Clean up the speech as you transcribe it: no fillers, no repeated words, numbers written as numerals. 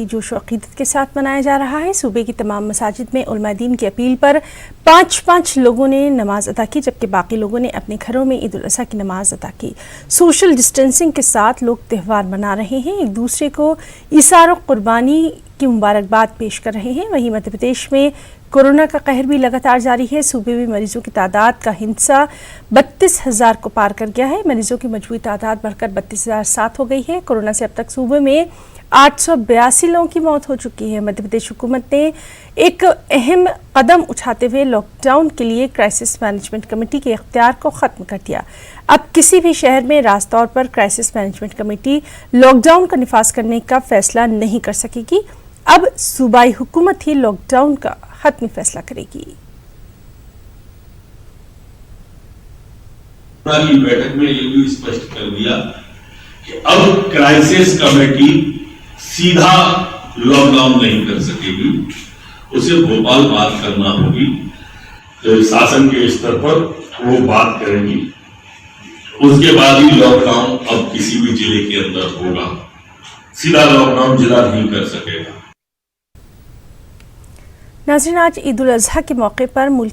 जोश व अक़ीदत के साथ मनाया जा रहा है। सूबे की तमाम मसाजिद में उलमा दीन की अपील पर 5-5 लोगों ने नमाज अदा की, जबकि बाकी लोगों ने अपने घरों में ईद उल अज़हा की नमाज अदा की। सोशल डिस्टेंसिंग के साथ लोग त्यौहार मना रहे हैं, एक दूसरे को ईसार व कुर्बानी की मुबारकबाद पेश कर रहे हैं। वहीं मध्य प्रदेश में कोरोना का कहर भी लगातार जारी है। सूबे में मरीजों की तादाद का हिंसा 32,000 को पार कर गया है। मरीजों की मजबूरी तादाद बढ़कर 32,007 हो गई है। कोरोना से अब तक सूबे में 882 लोगों की मौत हो चुकी है। मध्य प्रदेश हुकूमत ने एक अहम कदम उठाते हुए लॉकडाउन के लिए क्राइसिस मैनेजमेंट कमेटी के इख्तियार को ख़त्म कर दिया। अब किसी भी शहर में रास्त तौर पर क्राइसिस मैनेजमेंट कमेटी लॉकडाउन का निफाज करने का फैसला नहीं कर सकेगी। अब सूबाई हुकूमत ही लॉकडाउन का हतमी फैसला करेगी। की बैठक में ये भी स्पष्ट कर दिया कि अब क्राइसिस कमेटी सीधा लॉकडाउन नहीं कर सकेगी, उसे भोपाल बात करना होगी। तो शासन के स्तर पर वो बात करेंगी, उसके बाद ही लॉकडाउन अब किसी भी जिले के अंदर होगा। सीधा लॉकडाउन जिला नहीं कर सकेगा। नाज़रीन, आज ईद उल अज़हा के मौके पर मुल्क